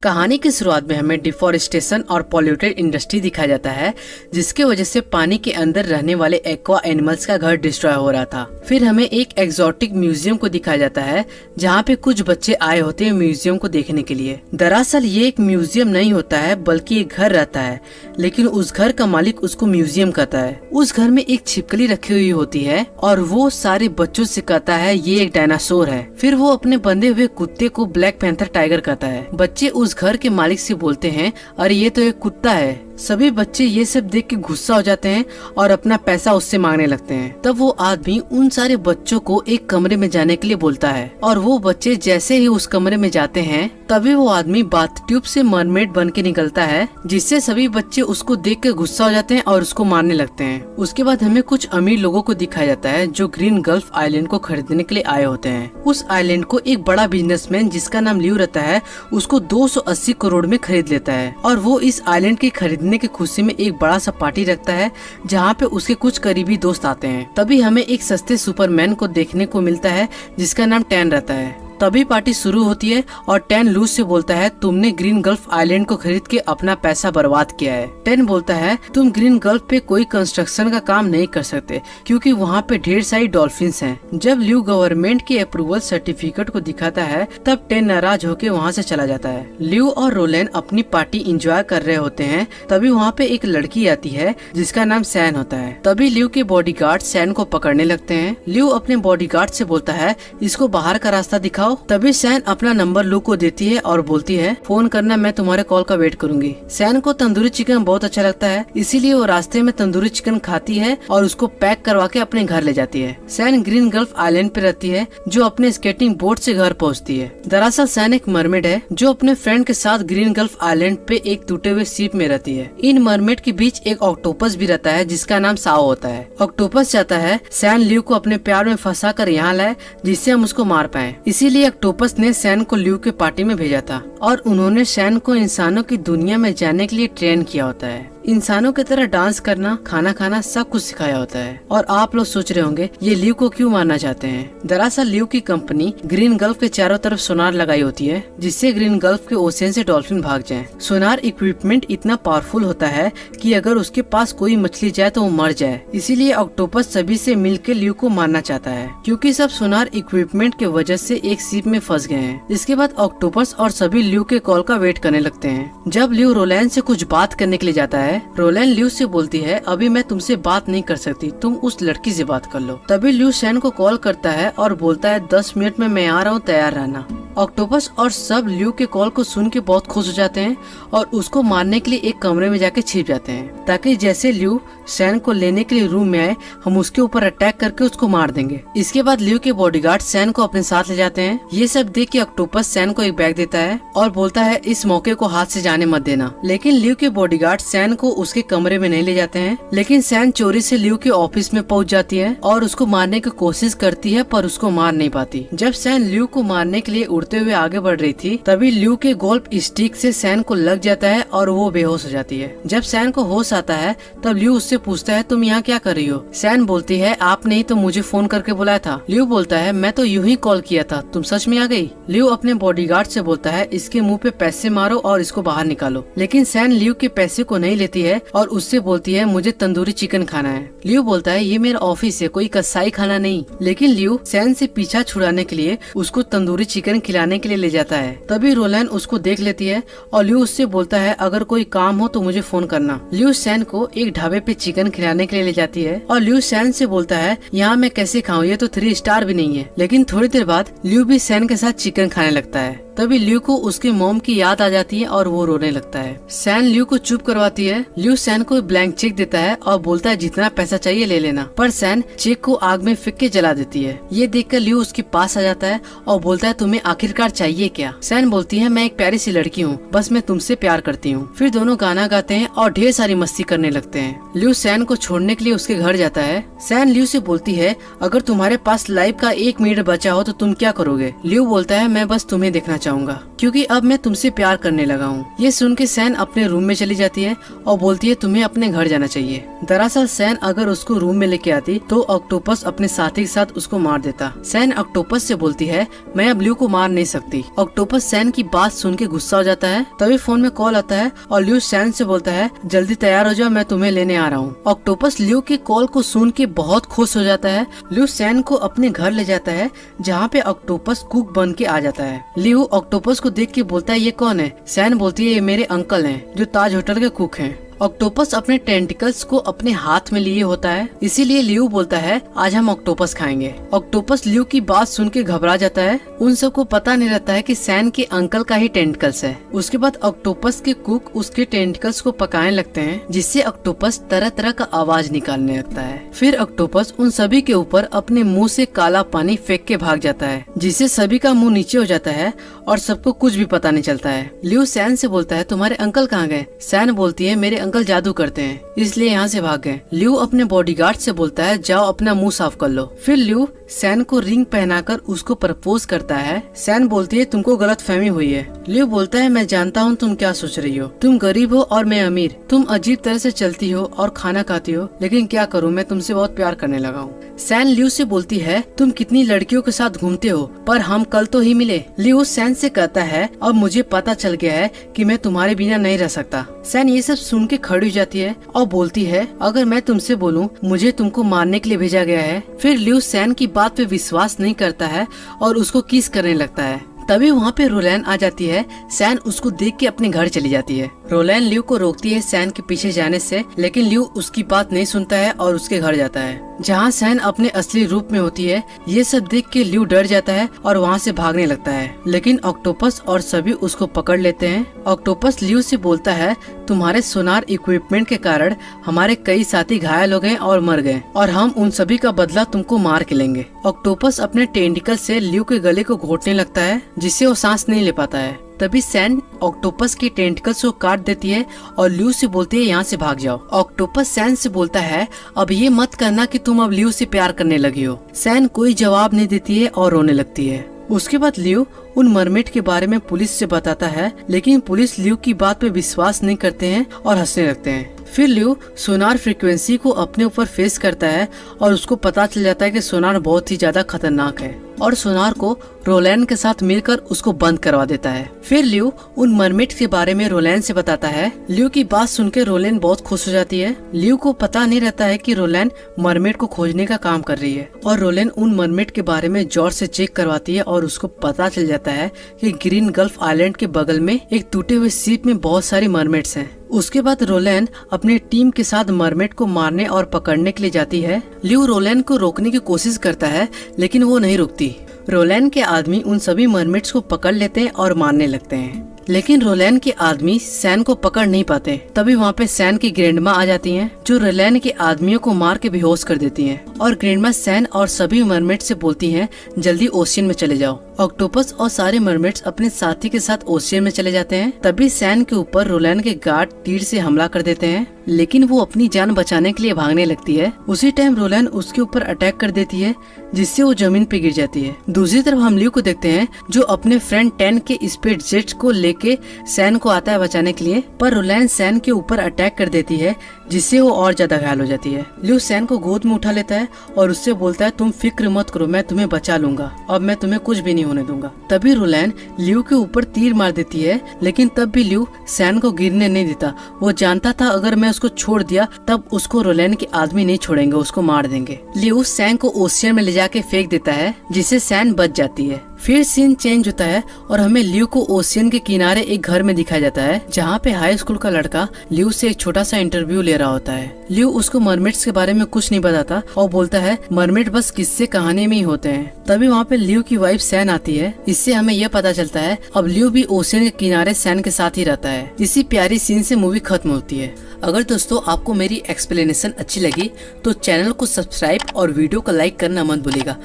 कहानी की शुरुआत में हमें डिफॉरेस्टेशन और पॉल्यूटेड इंडस्ट्री दिखाया जाता है, जिसके वजह से पानी के अंदर रहने वाले एक्वा एनिमल्स का घर डिस्ट्रॉय हो रहा था। फिर हमें एक एक्सोटिक म्यूजियम को दिखाया जाता है, जहाँ पे कुछ बच्चे आए होते हैं म्यूजियम को देखने के लिए। दरअसल ये एक म्यूजियम नहीं होता है, बल्कि एक घर रहता है, लेकिन उस घर का मालिक उसको म्यूजियम कहता है। उस घर में एक छिपकली रखी हुई होती है और वो सारे बच्चों से कहता है ये एक डायनासोर है। फिर वो अपने बंधे हुए कुत्ते को ब्लैक पैंथर टाइगर कहता है। बच्चे उस घर के मालिक से बोलते हैं, अरे ये तो एक कुत्ता है। सभी बच्चे ये सब देख के गुस्सा हो जाते हैं और अपना पैसा उससे मांगने लगते हैं। तब वो आदमी उन सारे बच्चों को एक कमरे में जाने के लिए बोलता है और वो बच्चे जैसे ही उस कमरे में जाते हैं, तभी वो आदमी बाथ ट्यूब से मरमेड बन के निकलता है, जिससे सभी बच्चे उसको देख कर गुस्सा हो जाते हैं और उसको मारने लगते हैं। उसके बाद हमें कुछ अमीर लोगों को दिखाया जाता है जो ग्रीन गल्फ आइलैंड को खरीदने के लिए आए होते हैं। उस आइलैंड को एक बड़ा बिजनेसमैन जिसका नाम लियो रहता है, उसको 280 करोड़ में खरीद लेता है और वो इस आइलैंड की खरीदने की खुशी में एक बड़ा सा पार्टी रखता है, जहाँ पे उसके कुछ करीबी दोस्त आते हैं। तभी हमें एक सस्ते सुपरमैन को देखने को मिलता है जिसका नाम टैन रहता है। तभी पार्टी शुरू होती है और टैन लूज से बोलता है, तुमने ग्रीन गल्फ आइलैंड को खरीद के अपना पैसा बर्बाद किया है। टैन बोलता है, तुम ग्रीन गल्फ पे कोई कंस्ट्रक्शन का काम नहीं कर सकते क्योंकि वहाँ पे ढेर सारी डॉल्फिन्स हैं। जब ल्यू गवर्नमेंट के अप्रूवल सर्टिफिकेट को दिखाता है, तब टैन नाराज होकर वहाँ से चला जाता है। ल्यू और रोलैन अपनी पार्टी इंजॉय कर रहे होते हैं। तभी वहाँ पे एक लड़की आती है जिसका नाम सैन होता है। तभी ल्यू के बॉडीगार्ड सैन को पकड़ने लगते हैं। ल्यू अपने बॉडीगार्ड से बोलता है, इसको बाहर का रास्ता दिखाओ। तभी सैन अपना नंबर लू को देती है और बोलती है, फोन करना, मैं तुम्हारे कॉल का वेट करूंगी। सैन को तंदूरी चिकन बहुत अच्छा लगता है, इसीलिए वो रास्ते में तंदूरी चिकन खाती है और उसको पैक करवा के अपने घर ले जाती है। सैन ग्रीन गल्फ आइलैंड पे रहती है, जो अपने स्केटिंग बोर्ड से घर पहुंचती है। दरअसल सैन एक मरमेड है जो अपने फ्रेंड के साथ ग्रीन गल्फ आइलैंड पे एक टूटे हुए शिप में रहती है। इन मरमेड के बीच एक ऑक्टोपस भी रहता है जिसका नाम साओ होता है। ऑक्टोपस चाहता है सैन ल्यू को अपने प्यार में फंसा कर यहाँ लाए, जिससे हम उसको मार पाए। इसीलिए ऑक्टोपस ने सैन को ल्यू के पार्टी में भेजा था और उन्होंने सैन को इंसानों की दुनिया में जाने के लिए ट्रेन किया होता है। इंसानों की तरह डांस करना, खाना खाना, सब कुछ सिखाया होता है। और आप लोग सोच रहे होंगे ये ल्यू को क्यों मारना चाहते हैं। दरअसल ल्यू की कंपनी ग्रीन गल्फ के चारों तरफ सोनार लगाई होती है, जिससे ग्रीन गल्फ के ओशियन से डॉल्फिन भाग जाएं। सोनार इक्विपमेंट इतना पावरफुल होता है कि अगर उसके पास कोई मछली जाए तो वो मर जाए। इसीलिए ऑक्टोपस सभी से मिलकर ल्यू को मारना चाहता है, क्योंकि सब सोनार इक्विपमेंट के वजह से एक शिप में फंस गए हैं। इसके बाद ऑक्टोपस और सभी ल्यू के कॉल का वेट करने लगते हैं। जब ल्यू रोलैन से कुछ बात करने के लिए जाता है, रोलैन ल्यू से बोलती है, अभी मैं तुमसे बात नहीं कर सकती, तुम उस लड़की से बात कर लो। तभी ल्यू सैन को कॉल करता है और बोलता है 10 मिनट में मैं आ रहा हूँ, तैयार रहना। ऑक्टोपस और सब ल्यू के कॉल को सुन के बहुत खुश हो जाते हैं और उसको मारने के लिए एक कमरे में जाके छिप जाते हैं, ताकि जैसे ल्यू सैन को लेने के लिए रूम में आए, हम उसके ऊपर अटैक करके उसको मार देंगे। इसके बाद ल्यू के बॉडीगार्ड सैन को अपने साथ ले जाते हैं। ये सब देख के ऑक्टोपस सैन को एक बैग देता है और बोलता है, इस मौके को हाथ से जाने मत देना। लेकिन ल्यू के बॉडीगार्ड सैन को उसके कमरे में नहीं ले जाते हैं। लेकिन सैन चोरी से ल्यू के ऑफिस में पहुंच जाती है और उसको मारने की कोशिश करती है, पर उसको मार नहीं पाती। जब सैन ल्यू को मारने के लिए उड़ते हुए आगे बढ़ रही थी, तभी ल्यू के गोल्फ स्टिक से सैन को लग जाता है और वो बेहोश हो जाती है। जब सैन को होश आता है, तब ल्यू उससे पूछता है, तुम यहाँ क्या कर रही हो। सैन बोलती है, आपने ही तो मुझे फोन करके बुलाया था। ल्यू बोलता है, मैं तो यूं ही कॉल किया था, तुम सच में आ गई। ल्यू अपने बॉडीगार्ड से बोलता है, इसके मुंह पे पैसे मारो और इसको बाहर निकालो। लेकिन सैन ल्यू के पैसे को नहीं लेती है और उससे बोलती है, मुझे तंदूरी चिकन खाना है। ल्यू बोलता है, ये मेरा ऑफिस है, कोई कसाई खाना नहीं। लेकिन ल्यू सैन से पीछा छुड़ाने के लिए उसको तंदूरी चिकन खिलाने के लिए ले जाता है। तभी रोलैन उसको देख लेती है और ल्यू उससे बोलता है, अगर कोई काम हो तो मुझे फोन करना। ल्यू सैन को एक ढाबे पे चिकन खिलाने के लिए ले जाती है और ल्यू सैन से बोलता है, यहाँ मैं कैसे खाऊं, ये तो 3 स्टार भी नहीं है। लेकिन थोड़ी देर बाद ल्यू भी सैन के साथ चिकन खाने लगता है। तभी ल्यू को उसके मॉम की याद आ जाती है और वो रोने लगता है। सैन ल्यू को चुप करवाती है। ल्यू सैन को ब्लैंक चेक देता है और बोलता है, जितना पैसा चाहिए ले लेना। पर सैन चेक को आग में फेंक के जला देती है। ये देखकर ल्यू उसके पास आ जाता है और बोलता है, तुम्हें आखिरकार चाहिए क्या। सैन बोलती है, मैं एक प्यारी सी लड़की हूँ, बस मैं तुमसे प्यार करती हूँ। फिर दोनों गाना गाते हैं और ढेर सारी मस्ती करने लगते हैं। ल्यू सैन को छोड़ने के लिए उसके घर जाता है। सैन ल्यू से बोलती है, अगर तुम्हारे पास लाइफ का 1 मिनट बचा हो तो तुम क्या करोगे। ल्यू बोलता है, मैं बस तुम्हें देखना चाहूँ। चाहूंगा क्योंकि अब मैं तुमसे प्यार करने लगा हूँ। ये सुन के सैन अपने रूम में चली जाती है और बोलती है तुम्हें अपने घर जाना चाहिए। दरअसल सैन अगर उसको रूम में लेके आती तो ऑक्टोपस अपने साथी के साथ उसको मार देता। सैन ऑक्टोपस से बोलती है मैं अब ल्यू को मार नहीं सकती। ऑक्टोपस सैन की बात सुन के गुस्सा हो जाता है। तभी फोन में कॉल आता है और ल्यू सैन से बोलता है जल्दी तैयार हो जाओ, मैं तुम्हें लेने आ रहा हूँ। ऑक्टोपस ल्यू के कॉल को सुन के बहुत खुश हो जाता है। ल्यू सैन को अपने घर ले जाता है जहाँ पे ऑक्टोपस कुक बन के आ जाता है। ल्यू ऑक्टोपस को देख के बोलता है ये कौन है? सैन बोलती है ये मेरे अंकल हैं जो ताज होटल के कुक हैं। ऑक्टोपस अपने टेंटिकल्स को अपने हाथ में लिए होता है, इसीलिए ल्यू बोलता है आज हम ऑक्टोपस खाएंगे। ऑक्टोपस ल्यू की बात सुन के घबरा जाता है। उन सबको पता नहीं रहता है कि सैन के अंकल का ही टेंटिकल्स है। उसके बाद ऑक्टोपस के कुक उसके टेंटिकल्स को पकाने लगते हैं जिससे ऑक्टोपस तरह तरह का आवाज निकालने लगता है। फिर ऑक्टोपस उन सभी के ऊपर अपने मुंह से काला पानी फेंक के भाग जाता है जिससे सभी का मुंह नीचे हो जाता है और सबको कुछ भी पता नहीं चलता है। ल्यू सैन से बोलता है तुम्हारे अंकल कहाँ गए? सैन बोलती है मेरे अंकल जादू करते हैं इसलिए यहाँ से भाग गए। ल्यू अपने बॉडीगार्ड से बोलता है जाओ अपना मुंह साफ कर लो। फिर ल्यू सैन को रिंग पहनाकर उसको प्रपोज करता है। सैन बोलती है तुमको गलतफहमी हुई है। ल्यू बोलता है मैं जानता हूँ तुम क्या सोच रही हो, तुम गरीब हो और मैं अमीर, तुम अजीब तरह से चलती हो और खाना खाती हो, लेकिन क्या करूँ मैं तुमसे बहुत प्यार करने लगा हूँ। सैन ल्यू से बोलती है तुम कितनी लड़कियों के साथ घूमते हो पर हम कल तो ही मिले। ल्यू सैन से कहता है अब मुझे पता चल गया है कि मैं तुम्हारे बिना नहीं रह सकता। सैन ये सब सुन के खड़ी हो जाती है और बोलती है अगर मैं तुमसे बोलूं मुझे तुमको मारने के लिए भेजा गया है। फिर ल्यू सैन की बात पे विश्वास नहीं करता है और उसको किस करने लगता है। तभी वहाँ पे रोलैन आ जाती है। सैन उसको देख के अपने घर चली जाती है। रोलैन ल्यू को रोकती है सैन के पीछे जाने से, लेकिन ल्यू उसकी बात नहीं सुनता है और उसके घर जाता है जहाँ सैन अपने असली रूप में होती है। ये सब देख के ल्यू डर जाता है और वहाँ से भागने लगता है, लेकिन ऑक्टोपस और सभी उसको पकड़ लेते हैं। ऑक्टोपस ल्यू से बोलता है तुम्हारे सोनार इक्विपमेंट के कारण हमारे कई साथी घायल हो गए और मर गए और हम उन सभी का बदला तुमको मार के लेंगे। ऑक्टोपस अपने टेंटिकल से ल्यू के गले को घोटने लगता है जिससे वो सांस नहीं ले पाता है। तभी सैन ऑक्टोपस के टेंटिकल्स को काट देती है और ल्यू से बोलती है यहाँ से भाग जाओ। ऑक्टोपस सैन से बोलता है अब ये मत करना कि तुम अब ल्यू से प्यार करने लगी हो। सैन कोई जवाब नहीं देती है और रोने लगती है। उसके बाद ल्यू उन मरमेड के बारे में पुलिस से बताता है, लेकिन पुलिस ल्यू की बात पे विश्वास नहीं करते हैं और हंसने लगते हैं। फिर ल्यू सोनार फ्रीक्वेंसी को अपने ऊपर फेस करता है और उसको पता चल जाता है कि सोनार बहुत ही ज्यादा खतरनाक है और सोनार को रोलैन के साथ मिलकर उसको बंद करवा देता है। फिर ल्यू उन मरमेड के बारे में रोलैन से बताता है। ल्यू की बात सुनकर रोलैन बहुत खुश हो जाती है। ल्यू को पता नहीं रहता है कि रोलैन मरमेड को खोजने का काम कर रही है और रोलैन उन मरमेड के बारे में जॉर्ज से चेक करवाती है और उसको पता चल जाता है कि ग्रीन गल्फ आइलैंड के बगल में एक टूटे हुए शिप में बहुत सारी मरमेड्स हैं। उसके बाद रोलैन अपने टीम के साथ मरमेड को मारने और पकड़ने के लिए जाती है। ल्यू रोलैन को रोकने की कोशिश करता है लेकिन वो नहीं रुकती। रोलैन के आदमी उन सभी मरमेड्स को पकड़ लेते हैं और मारने लगते हैं, लेकिन रोलैन के आदमी सैन को पकड़ नहीं पाते। तभी वहाँ पे सैन की ग्रैंडमा आ जाती हैं जो रोलैन के आदमियों को मार के बेहोश कर देती हैं और ग्रैंडमा सैन और सभी मरमेड से बोलती हैं जल्दी ओशियन में चले जाओ। ऑक्टोपस और सारे मरमेड्स अपने साथी के साथ ओशियन में चले जाते हैं। तभी सैन के ऊपर रोलैन के गार्ड तीर से हमला कर देते हैं, लेकिन वो अपनी जान बचाने के लिए भागने लगती है। उसी टाइम रोलैन उसके ऊपर अटैक कर देती है जिससे वो जमीन पे गिर जाती है। दूसरी तरफ हम ल्यू को देखते हैं जो अपने फ्रेंड 10 के स्पीड जेट को लेके सैन को आता है बचाने के लिए, पर रोलैन सैन के ऊपर अटैक कर देती है जिससे वो और ज्यादा घायल हो जाती है। ल्यू सैन को गोद में उठा लेता है और उससे बोलता है तुम फिक्र मत करो, मैं तुम्हें बचा लूंगा, अब मैं तुम्हें कुछ भी नहीं होने दूंगा। तभी रोलैन ल्यू के ऊपर तीर मार देती है, लेकिन तब भी ल्यू सैन को गिरने नहीं देता। वो जानता था अगर मैं उसको छोड़ दिया तब उसको रोलैन के आदमी नहीं छोड़ेंगे, उसको मार देंगे। ल्यू सैन को ओशियन में ले जाके फेंक देता है जिससे सैन बच जाती है। फिर सीन चेंज होता है और हमें ल्यू को ओशियन के किनारे एक घर में दिखाया जाता है जहाँ पे हाई स्कूल का लड़का ल्यू से एक छोटा सा इंटरव्यू ले रहा होता है। ल्यू उसको मरमेड्स के बारे में कुछ नहीं बताता और बोलता है मरमेड बस किस्से कहानी में ही होते हैं। तभी वहाँ पे ल्यू की वाइफ सैन आती है। इससे हमें यह पता चलता है अब ल्यू भी ओशियन के किनारे सैन के साथ ही रहता है। इसी प्यारी सीन से मूवी खत्म होती है। अगर दोस्तों आपको मेरी एक्सप्लेनेशन अच्छी लगी तो चैनल को सब्सक्राइब और वीडियो को लाइक करना मत भूलिएगा।